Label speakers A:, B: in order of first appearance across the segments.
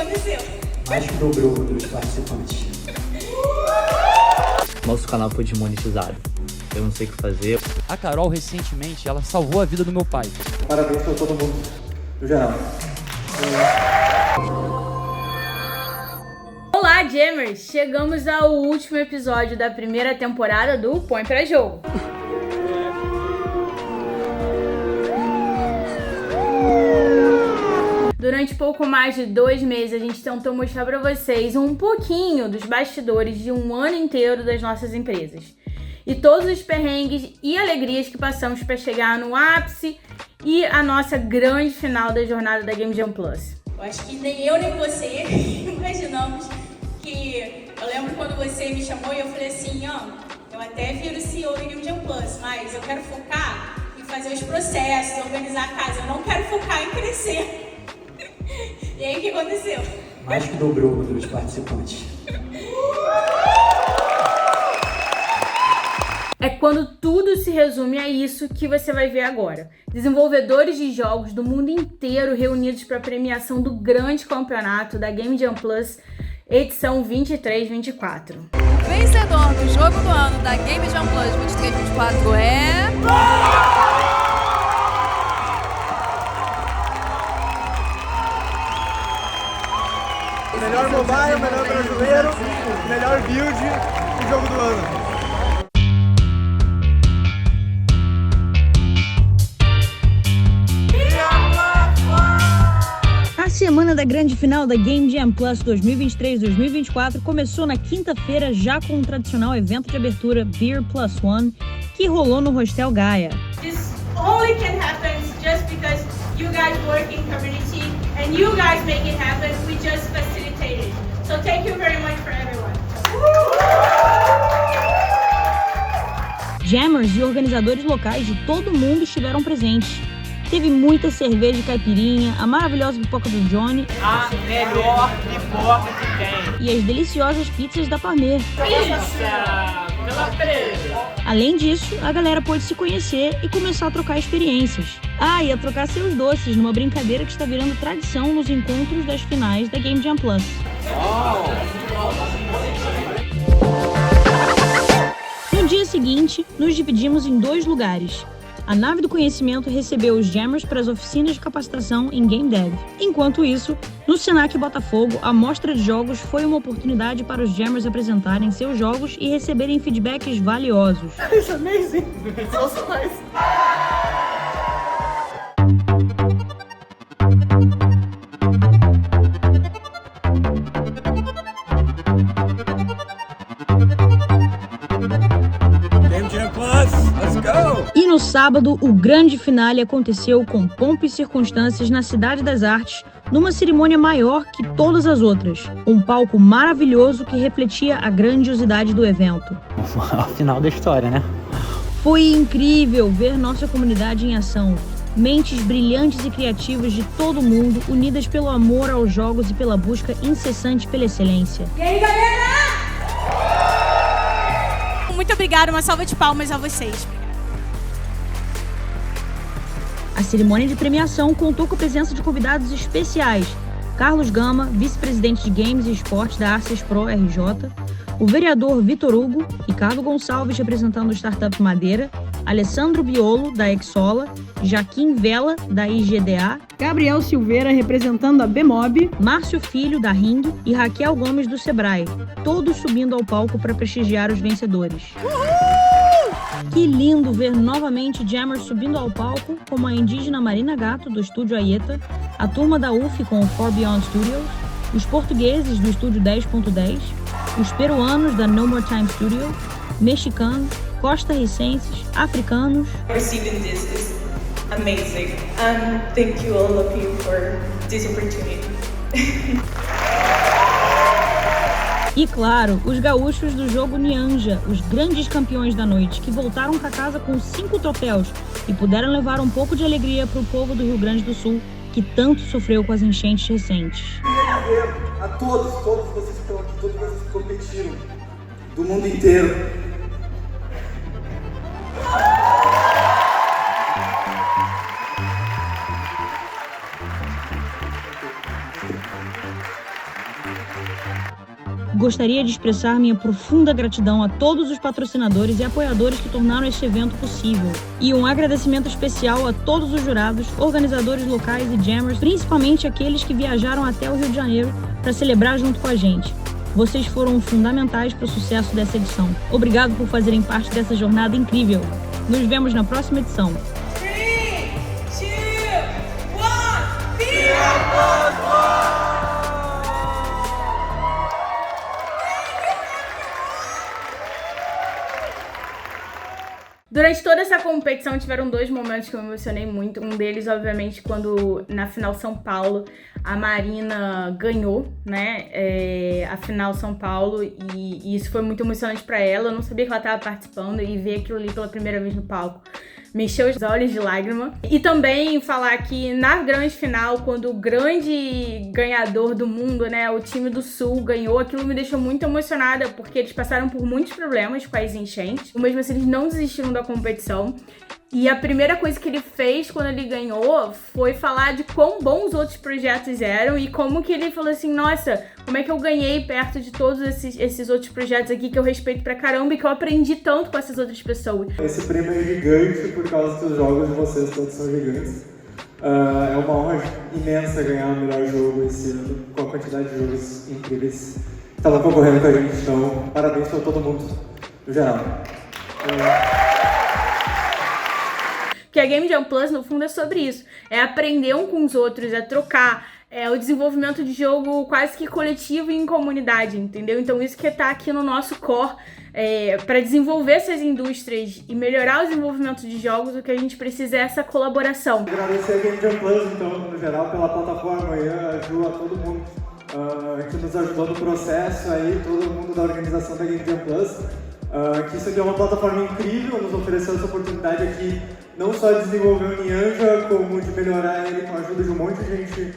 A: aconteceu?
B: Mais que dobrou o número de participantes.
C: Nosso canal foi desmonetizado. Eu não sei o que fazer.
D: A Carol, recentemente, ela salvou a vida do meu pai.
B: Parabéns pra todo mundo, no geral.
E: Olá, Jammers! Chegamos ao último episódio da primeira temporada do Põe Pra Jogo. Durante pouco mais de 2 meses, a gente tentou mostrar pra vocês um pouquinho dos bastidores de um ano inteiro das nossas empresas. E todos os perrengues e alegrias que passamos para chegar no ápice e a nossa grande final da jornada da Game Jam Plus.
A: Eu acho que nem eu nem você imaginamos que... Eu lembro quando você me chamou e eu falei assim, ó, eu até viro CEO da Game Jam Plus, mas eu quero focar em fazer os processos, organizar a casa, eu não quero focar em crescer. E aí, o que aconteceu?
B: Mais que dobrou o número de participantes.
E: É quando tudo se resume a isso que você vai ver agora. Desenvolvedores de jogos do mundo inteiro reunidos para a premiação do grande campeonato da Game Jam Plus, edição 23-24.
F: O vencedor do jogo do ano da Game Jam Plus 23-24 é...
G: Melhor mobile, melhor brasileiro, melhor build do jogo do ano.
H: A semana da grande final da Game Jam Plus 2023-2024 começou na quinta-feira já com o tradicional evento de abertura Beer Plus One, que rolou no Hostel Gaia.
A: This only can happen just because you guys work in community and you guys make it happen. We just facilitated. So thank you very much for everyone.
H: Jammers e organizadores locais de todo mundo estiveram presentes. Teve muita cerveja e caipirinha, a maravilhosa pipoca do Johnny,
C: A melhor pipoca que tem.
H: e as deliciosas pizzas da Parmer.
C: Pizza pela presa.
H: Além disso, a galera pôde se conhecer e começar a trocar experiências. Ah, e a trocar seus doces numa brincadeira que está virando tradição nos encontros das finais da Game Jam Plus. No dia seguinte, nos dividimos em 2 lugares. A nave do conhecimento recebeu os Jammers para as oficinas de capacitação em Game Dev. Enquanto isso, no Senac Botafogo, a mostra de jogos foi uma oportunidade para os Jammers apresentarem seus jogos e receberem feedbacks valiosos.
G: It's amazing. It's also nice. Game Jam Plus, let's go!
H: E no sábado, o grande finale aconteceu com pompa e circunstâncias na Cidade das Artes, numa cerimônia maior que todas as outras. Um palco maravilhoso que refletia a grandiosidade do evento.
C: Ao final da história, né?
H: Foi incrível ver nossa comunidade em ação. Mentes brilhantes e criativas de todo mundo, unidas pelo amor aos jogos e pela busca incessante pela excelência.
A: E aí, galera? Muito obrigada, uma salva de palmas a vocês.
H: A cerimônia de premiação contou com a presença de convidados especiais: Carlos Gama, vice-presidente de Games e Esportes da Arces Pro RJ, o vereador Vitor Hugo, Ricardo Gonçalves representando o Startup Madeira, Alessandro Biolo, da Exola, Jaquim Vela, da IGDA, Gabriel Silveira representando a Bemob, Márcio Filho, da Rindo e Raquel Gomes, do Sebrae, todos subindo ao palco para prestigiar os vencedores. Que lindo ver novamente Jammers subindo ao palco, como a indígena Marina Gato, do estúdio Aieta, a turma da UF com o For Beyond Studios, os portugueses do estúdio 10.10, os peruanos da No More Time Studio, mexicanos, costarricenses, africanos.
I: Receiving this is amazing, and thank you all of you for this opportunity.
H: E claro, os gaúchos do jogo Nyanja, os grandes campeões da noite, que voltaram para casa com 5 troféus e puderam levar um pouco de alegria para o povo do Rio Grande do Sul, que tanto sofreu com as enchentes recentes.
G: A todos vocês que estão aqui, todos vocês que competiram, do mundo inteiro.
H: Gostaria de expressar minha profunda gratidão a todos os patrocinadores e apoiadores que tornaram este evento possível. E um agradecimento especial a todos os jurados, organizadores locais e jammers, principalmente aqueles que viajaram até o Rio de Janeiro para celebrar junto com a gente. Vocês foram fundamentais para o sucesso dessa edição. Obrigado por fazerem parte dessa jornada incrível. Nos vemos na próxima edição.
A: 3, 2, 1, viva!
E: Durante toda essa competição tiveram dois momentos que eu me emocionei muito. Um deles, obviamente, quando na final São Paulo a Marina ganhou, né? A final São Paulo, e isso foi muito emocionante pra ela. Eu não sabia que ela estava participando, e ver aquilo ali pela primeira vez no palco me encheu os olhos de lágrima. E também falar que na grande final, quando o grande ganhador do mundo, né, o time do Sul, ganhou, aquilo me deixou muito emocionada, porque eles passaram por muitos problemas com as enchentes. Mesmo assim, eles não desistiram da competição. E a primeira coisa que ele fez quando ele ganhou foi falar de quão bons os outros projetos eram, e como que ele falou assim, nossa, como é que eu ganhei perto de todos esses outros projetos aqui que eu respeito pra caramba e que eu aprendi tanto com essas outras pessoas.
G: Esse prêmio é gigante por causa que os jogos de vocês todos são gigantes. É uma honra imensa ganhar o melhor jogo esse ano, com a quantidade de jogos incríveis que estavam concorrendo com a gente. Então, parabéns pra todo mundo, no geral.
E: Que a Game Jam Plus, no fundo, é sobre isso. É aprender um com os outros, é trocar, é o desenvolvimento de jogo quase que coletivo e em comunidade, entendeu? Então isso que tá aqui no nosso core, para desenvolver essas indústrias e melhorar o desenvolvimento de jogos, o que a gente precisa é essa colaboração.
G: Agradecer a Game Jam Plus, então, no geral, pela plataforma aí, a Ju, a todo mundo que nos ajudou no processo aí, todo mundo da organização da Game Jam Plus. Que isso aqui é uma plataforma incrível, nos ofereceu essa oportunidade aqui, não só de desenvolver o Nyanja, como de melhorar ele com a ajuda de um monte de gente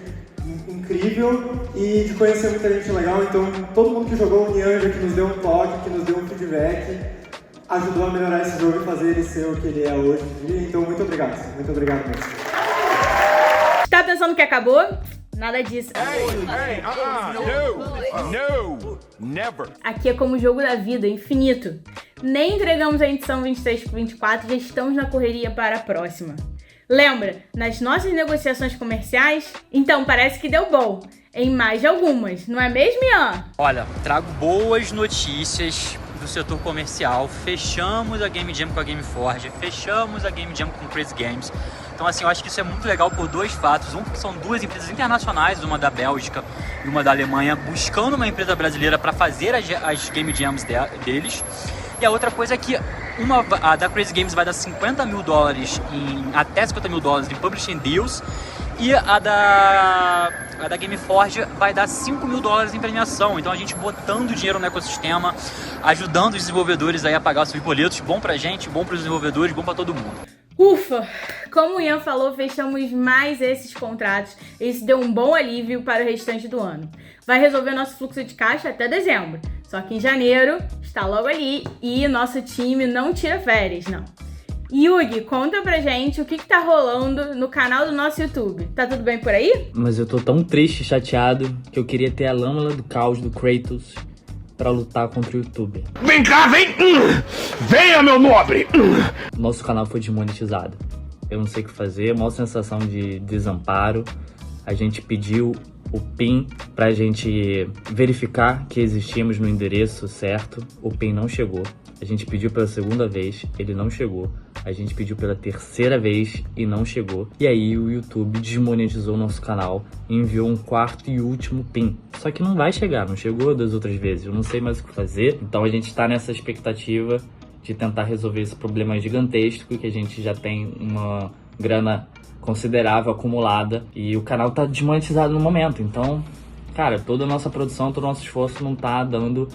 G: incrível e de conhecer muita gente legal. Então, todo mundo que jogou o Nyanja, que nos deu um toque, que nos deu um feedback, ajudou a melhorar esse jogo e fazer ele ser o que ele é hoje em dia. Então, muito obrigado mesmo.
E: Tá pensando que acabou? Nada disso.
J: No, never.
E: Aqui é como o jogo da vida, infinito. Nem entregamos a edição 23 para 24, já estamos na correria para a próxima. Lembra, nas nossas negociações comerciais? Então parece que deu bom, em mais de algumas, não é mesmo, Ian?
C: Olha, trago boas notícias do setor comercial. Fechamos a Game Jam com a Gameforge, fechamos a Game Jam com Crazy Games. Então, assim, eu acho que isso é muito legal por dois fatos. Um, porque são duas empresas internacionais, uma da Bélgica e uma da Alemanha, buscando uma empresa brasileira para fazer as Game Jams deles. E a outra coisa é que a da Crazy Games vai dar $50 mil até $50 mil em Publishing Deals, e a da Gameforge vai dar $5 mil em premiação. Então a gente botando dinheiro no ecossistema, ajudando os desenvolvedores aí a pagar os seus boletos. Bom pra gente, bom pros desenvolvedores, bom pra todo mundo.
E: Ufa! Como o Ian falou, fechamos mais esses contratos. Isso deu um bom alívio para o restante do ano. Vai resolver nosso fluxo de caixa até dezembro. Só que em janeiro está logo ali e nosso time não tira férias, não. Yugi, conta pra gente o que tá rolando no canal do nosso YouTube. Tá tudo bem por aí?
C: Mas eu tô tão triste e chateado que eu queria ter a lâmina do caos do Kratos pra lutar contra o YouTube.
J: Vem cá, vem! Venha, meu nobre!
C: Nosso canal foi desmonetizado. Eu não sei o que fazer, uma sensação de desamparo. A gente pediu o PIN pra gente verificar que existíamos no endereço certo. O PIN não chegou. A gente pediu pela segunda vez, ele não chegou. A gente pediu pela terceira vez e não chegou. E aí o YouTube desmonetizou o nosso canal e enviou um quarto e último PIN. Só que não vai chegar, não chegou das outras vezes. Eu não sei mais o que fazer. Então a gente tá nessa expectativa de tentar resolver esse problema gigantesco, que a gente já tem uma grana considerável acumulada e o canal tá desmonetizado no momento. Então, cara, toda a nossa produção, todo o nosso esforço não tá dando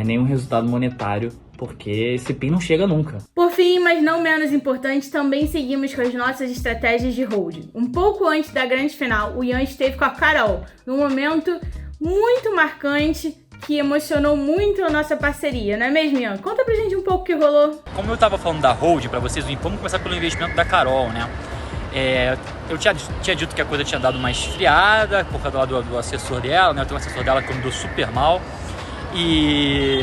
C: nenhum resultado monetário, porque esse PIN não chega nunca.
E: Por fim, mas não menos importante, também seguimos com as nossas estratégias de hold. Um pouco antes da grande final, o Ian esteve com a Carol, num momento muito marcante que emocionou muito a nossa parceria, não é mesmo, Ian? Conta pra gente um pouco o que rolou.
C: Como eu tava falando da hold pra vocês, vamos começar pelo investimento da Carol, né?
D: Eu tinha dito que a coisa tinha dado uma esfriada por causa do assessor dela, né? Eu tenho um assessor dela que me deu super mal. E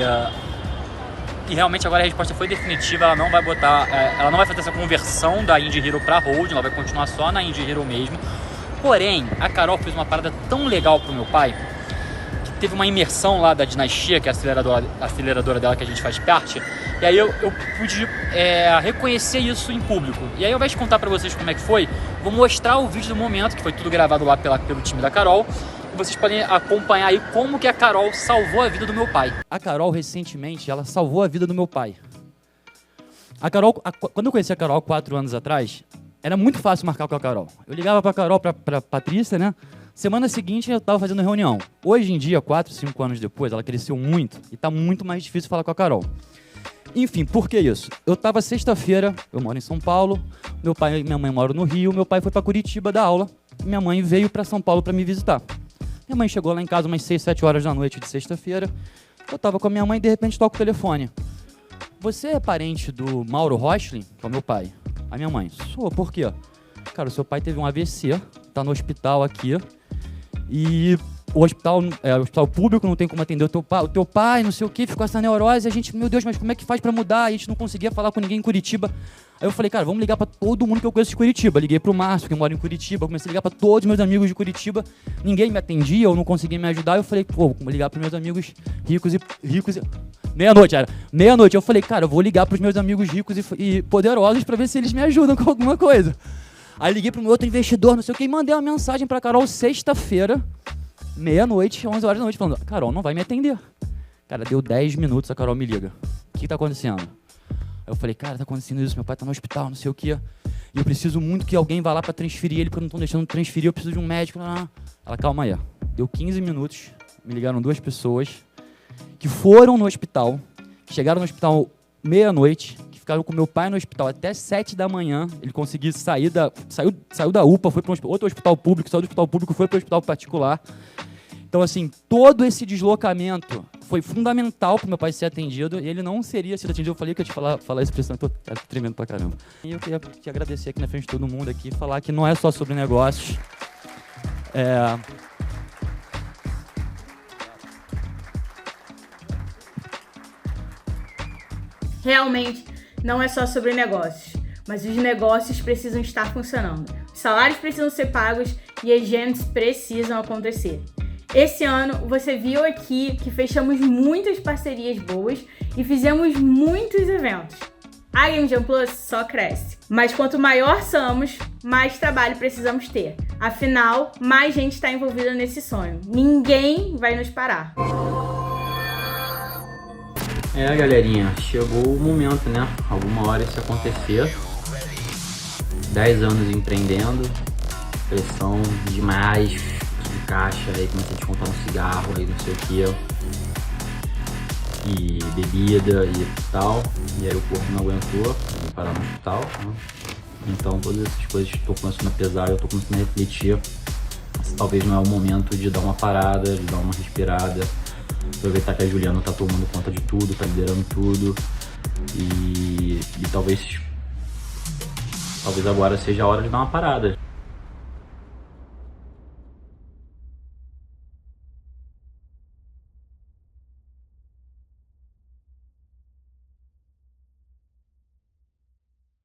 D: realmente agora a resposta foi definitiva. Ela não vai fazer essa conversão da Indie Hero pra Holding, ela vai continuar só na Indie Hero mesmo. Porém, a Carol fez uma parada tão legal pro meu pai, que teve uma imersão lá da Dinastia, que é a aceleradora dela que a gente faz parte, e aí eu pude reconhecer isso em público. E aí, ao invés de contar pra vocês como é que foi, vou mostrar o vídeo do momento, que foi tudo gravado lá pelo time da Carol, e vocês podem acompanhar aí como que a Carol salvou a vida do meu pai. A Carol, recentemente, ela salvou a vida do meu pai. A Carol, quando eu conheci a Carol 4 anos atrás, era muito fácil marcar com a Carol. Eu ligava pra Carol, pra Patrícia, né? Semana seguinte eu tava fazendo reunião. Hoje em dia, 4, 5 anos depois, ela cresceu muito e tá muito mais difícil falar com a Carol. Enfim, por que isso? Eu tava sexta-feira, eu moro em São Paulo, meu pai e minha mãe moram no Rio, meu pai foi pra Curitiba dar aula, minha mãe veio pra São Paulo pra me visitar. Minha mãe chegou lá em casa umas 6, 7 horas da noite de sexta-feira, eu tava com a minha mãe e de repente toco o telefone. Você é parente do Mauro Rochlin, que é o meu pai? A minha mãe, sou, por quê? Cara, o seu pai teve um AVC, tá no hospital aqui, e o hospital público, não tem como atender o teu pai, não sei o que, ficou essa neurose, a gente, meu Deus, mas como é que faz pra mudar? A gente não conseguia falar com ninguém em Curitiba. Aí eu falei, cara, vamos ligar pra todo mundo que eu conheço de Curitiba. Liguei pro Márcio, que mora em Curitiba, comecei a ligar pra todos os meus amigos de Curitiba, ninguém me atendia, eu não conseguia me ajudar, eu falei, pô, vou ligar pros meus amigos ricos e... Meia-noite, eu falei, cara, eu vou ligar pros meus amigos ricos e poderosos pra ver se eles me ajudam com alguma coisa. Aí liguei pro meu outro investidor, não sei o que, e mandei uma mensagem pra Carol sexta-feira, meia-noite, 11 horas da noite, falando, Carol não vai me atender. Cara, deu 10 minutos, a Carol me liga. O que tá acontecendo? Aí eu falei, cara, tá acontecendo isso, meu pai tá no hospital, não sei o que. E eu preciso muito que alguém vá lá pra transferir ele, porque não estão deixando transferir, eu preciso de um médico. Ela, calma aí. Deu 15 minutos, me ligaram 2 pessoas que foram no hospital, que chegaram no hospital meia-noite, que ficaram com meu pai no hospital até 7 da manhã. Ele conseguiu saiu da UPA, foi para outro hospital público, saiu do hospital público, foi para o hospital particular. Então, assim, todo esse deslocamento foi fundamental para meu pai ser atendido, e ele não seria sido atendido. Eu falei que eu ia te falar essa expressão, eu tô tremendo pra caramba. E eu queria te agradecer aqui na frente de todo mundo aqui, falar que não é só sobre negócios.
E: Realmente, não é só sobre negócios, mas os negócios precisam estar funcionando. Os salários precisam ser pagos e as gentes precisam acontecer. Esse ano, você viu aqui que fechamos muitas parcerias boas e fizemos muitos eventos. A Game Jam Plus só cresce, mas quanto maior somos, mais trabalho precisamos ter. Afinal, mais gente está envolvida nesse sonho. Ninguém vai nos parar.
C: Galerinha, chegou o momento, né? Alguma hora isso acontecer. 10 anos empreendendo, pressão demais, de caixa, aí comecei a descontar um cigarro, aí não sei o que, e bebida e tal, e aí o corpo não aguentou, vou parar no hospital, né? Então todas essas coisas estou começando a pesar, eu estou começando a refletir se talvez não é o momento de dar uma parada, de dar uma respirada, aproveitar que a Juliana tá tomando conta de tudo, tá liderando tudo, e talvez agora seja a hora de dar uma parada.